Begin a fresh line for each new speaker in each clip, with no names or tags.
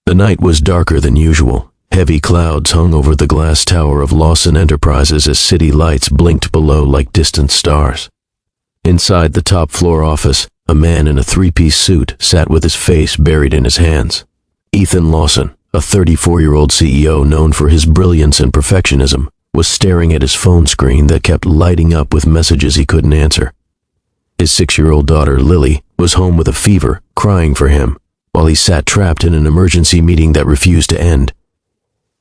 The night was darker than usual. Heavy clouds hung over the glass tower of Lawson Enterprises as city lights blinked below like distant stars. Inside the top-floor office, a man in a three-piece suit sat with his face buried in his hands. Ethan Lawson, a 34-year-old CEO known for his brilliance and perfectionism, was staring at his phone screen that kept lighting up with messages he couldn't answer. His 6-year-old daughter, Lily, was home with a fever, crying for him, while he sat trapped in an emergency meeting that refused to end.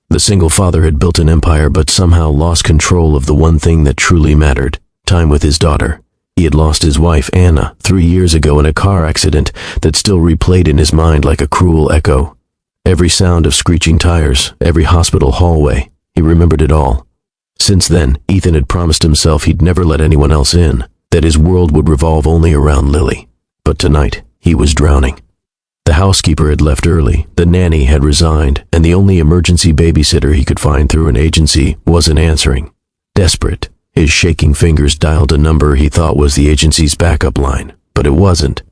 The single father had built an empire but somehow lost control of the one thing that truly mattered, time with his daughter. He had lost his wife, Anna, 3 years ago in a car accident that still replayed in his mind like a cruel echo. Every sound of screeching tires, every hospital hallway, he remembered it all. Since then, Ethan had promised himself he'd never let anyone else in, that his world would revolve only around Lily. But tonight, he was drowning. The housekeeper had left early, the nanny had resigned, and the only emergency babysitter he could find through an agency wasn't answering. Desperate, his shaking fingers dialed a number he thought was the agency's backup line, but it wasn't.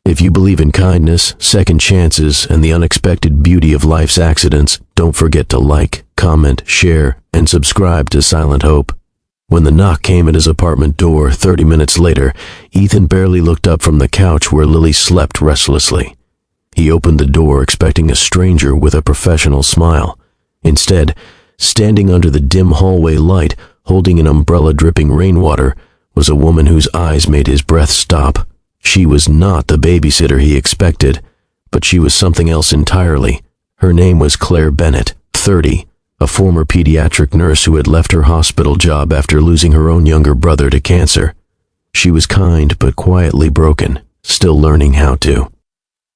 If you believe in kindness, second chances, and the unexpected beauty of life's accidents, don't forget to like, comment, share, and subscribe to Silent Hope. When the knock came at his apartment door 30 minutes later, Ethan barely looked up from the couch where Lily slept restlessly. He opened the door expecting a stranger with a professional smile. Instead, standing under the dim hallway light, holding an umbrella dripping rainwater, was a woman whose eyes made his breath stop. She was not the babysitter he expected, but she was something else entirely. Her name was Claire Bennett, 30, a former pediatric nurse who had left her hospital job after losing her own younger brother to cancer. She was kind but quietly broken, still learning how to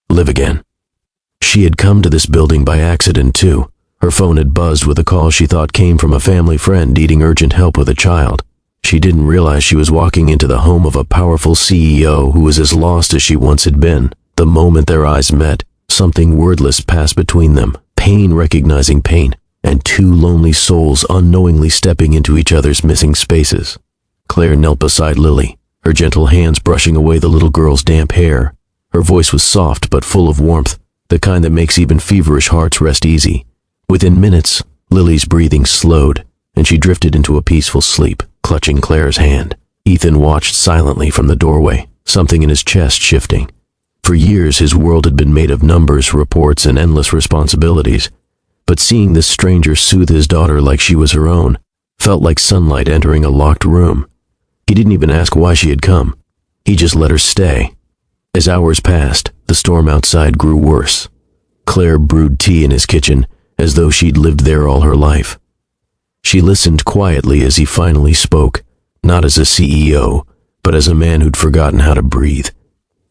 live again. She had come to this building by accident too. Her phone had buzzed with a call she thought came from a family friend needing urgent help with a child. She didn't realize she was walking into the home of a powerful CEO who was as lost as she once had been. The moment their eyes met, something wordless passed between them, pain recognizing pain, and two lonely souls unknowingly stepping into each other's missing spaces. Claire knelt beside Lily, her gentle hands brushing away the little girl's damp hair. Her voice was soft but full of warmth, the kind that makes even feverish hearts rest easy. Within minutes, Lily's breathing slowed, and she drifted into a peaceful sleep, clutching Claire's hand. Ethan watched silently from the doorway, something in his chest shifting. For years, his world had been made of numbers, reports, and endless responsibilities. But seeing this stranger soothe his daughter like she was her own felt like sunlight entering a locked room. He didn't even ask why she had come. He just let her stay. As hours passed, the storm outside grew worse. Claire brewed tea in his kitchen, as though she'd lived there all her life. She listened quietly as he finally spoke, not as a CEO, but as a man who'd forgotten how to breathe.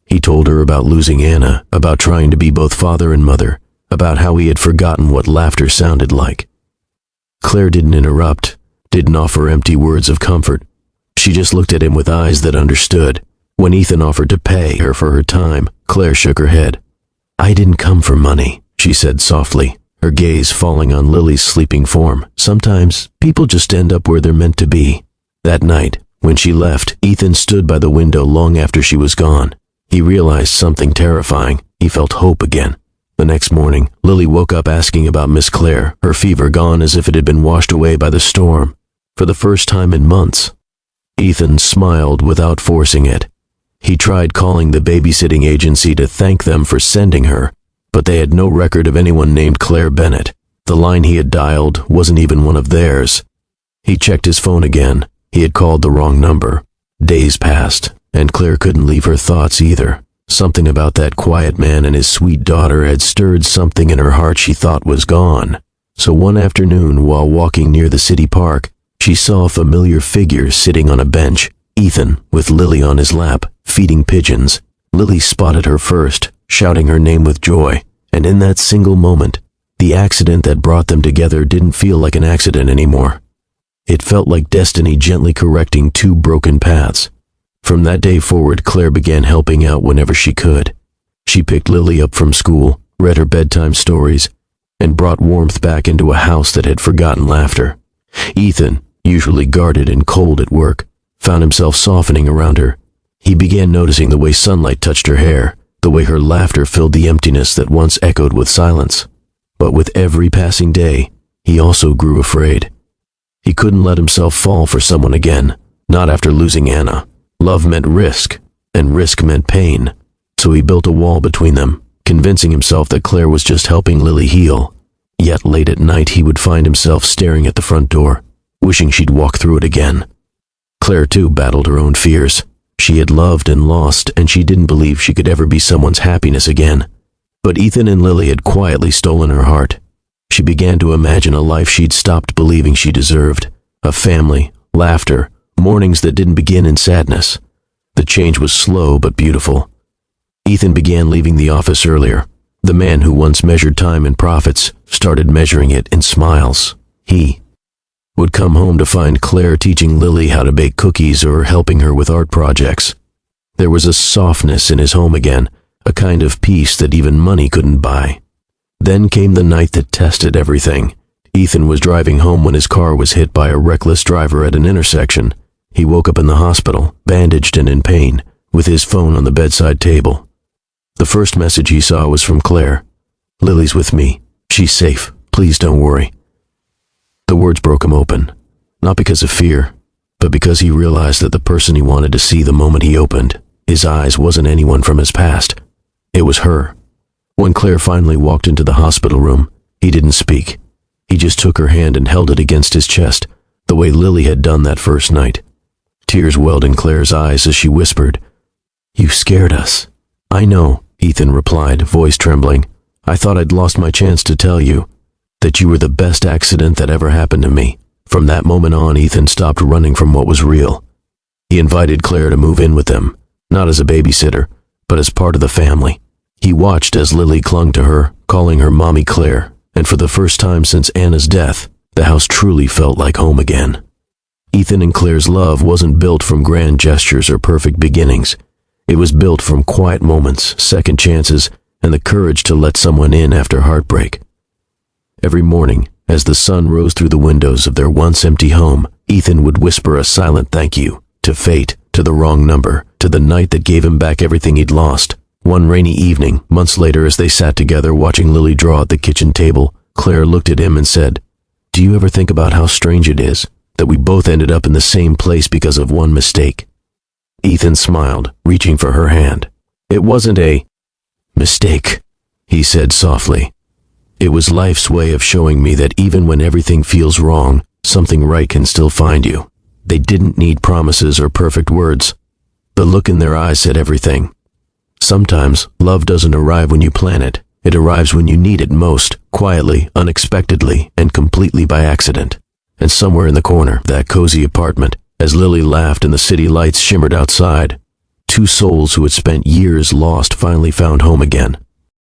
He told her about losing Anna, about trying to be both father and mother, about how he had forgotten what laughter sounded like. Claire didn't interrupt, didn't offer empty words of comfort. She just looked at him with eyes that understood. When Ethan offered to pay her for her time, Claire shook her head. "I didn't come for money," she said softly, her gaze falling on Lily's sleeping form. "Sometimes people just end up where they're meant to be." That night, when she left, Ethan stood by the window long after she was gone. He realized something terrifying. He felt hope again. The next morning, Lily woke up asking about Miss Claire, her fever gone as if it had been washed away by the storm. For the first time in months, Ethan smiled without forcing it. He tried calling the babysitting agency to thank them for sending her, but they had no record of anyone named Claire Bennett. The line he had dialed wasn't even one of theirs. He checked his phone again. He had called the wrong number. Days passed, and Claire couldn't leave her thoughts either. Something about that quiet man and his sweet daughter had stirred something in her heart she thought was gone. So one afternoon, while walking near the city park, she saw a familiar figure sitting on a bench. Ethan, with Lily on his lap, feeding pigeons. Lily spotted her first, shouting her name with joy, and in that single moment, the accident that brought them together didn't feel like an accident anymore. It felt like destiny gently correcting two broken paths. From that day forward, Claire began helping out whenever she could. She picked Lily up from school, read her bedtime stories, and brought warmth back into a house that had forgotten laughter. Ethan, usually guarded and cold at work, found himself softening around her. He began noticing the way sunlight touched her hair, the way her laughter filled the emptiness that once echoed with silence. But with every passing day, he also grew afraid. He couldn't let himself fall for someone again, not after losing Anna. Love meant risk, and risk meant pain. So he built a wall between them, convincing himself that Claire was just helping Lily heal. Yet late at night he would find himself staring at the front door, wishing she'd walk through it again. Claire too battled her own fears. She had loved and lost, and she didn't believe she could ever be someone's happiness again. But Ethan and Lily had quietly stolen her heart. She began to imagine a life she'd stopped believing she deserved. A family, laughter, mornings that didn't begin in sadness. The change was slow but beautiful. Ethan began leaving the office earlier. The man who once measured time in profits started measuring it in smiles. He would come home to find Claire teaching Lily how to bake cookies or helping her with art projects. There was a softness in his home again, a kind of peace that even money couldn't buy. Then came the night that tested everything. Ethan was driving home when his car was hit by a reckless driver at an intersection. He woke up in the hospital, bandaged and in pain, with his phone on the bedside table. The first message he saw was from Claire. "Lily's with me. She's safe. Please don't worry." The words broke him open, not because of fear, but because he realized that the person he wanted to see the moment he opened his eyes wasn't anyone from his past. It was her. When Claire finally walked into the hospital room, he didn't speak. He just took her hand and held it against his chest, the way Lily had done that first night. Tears welled in Claire's eyes as she whispered, "You scared us." "I know," Ethan replied, voice trembling. "I thought I'd lost my chance to tell you that you were the best accident that ever happened to me." From that moment on, Ethan stopped running from what was real. He invited Claire to move in with them, not as a babysitter, but as part of the family. He watched as Lily clung to her, calling her Mommy Claire, and for the first time since Anna's death, the house truly felt like home again. Ethan and Claire's love wasn't built from grand gestures or perfect beginnings. It was built from quiet moments, second chances, and the courage to let someone in after heartbreak. Every morning, as the sun rose through the windows of their once empty home, Ethan would whisper a silent thank you, to fate, to the wrong number, to the night that gave him back everything he'd lost. One rainy evening, months later, as they sat together watching Lily draw at the kitchen table, Claire looked at him and said, "Do you ever think about how strange it is that we both ended up in the same place because of one mistake?" Ethan smiled, reaching for her hand. "It wasn't a mistake," he said softly. "It was life's way of showing me that even when everything feels wrong, something right can still find you." They didn't need promises or perfect words. The look in their eyes said everything. Sometimes, love doesn't arrive when you plan it. It arrives when you need it most, quietly, unexpectedly, and completely by accident. And somewhere in the corner of that cozy apartment, as Lily laughed and the city lights shimmered outside, two souls who had spent years lost finally found home again.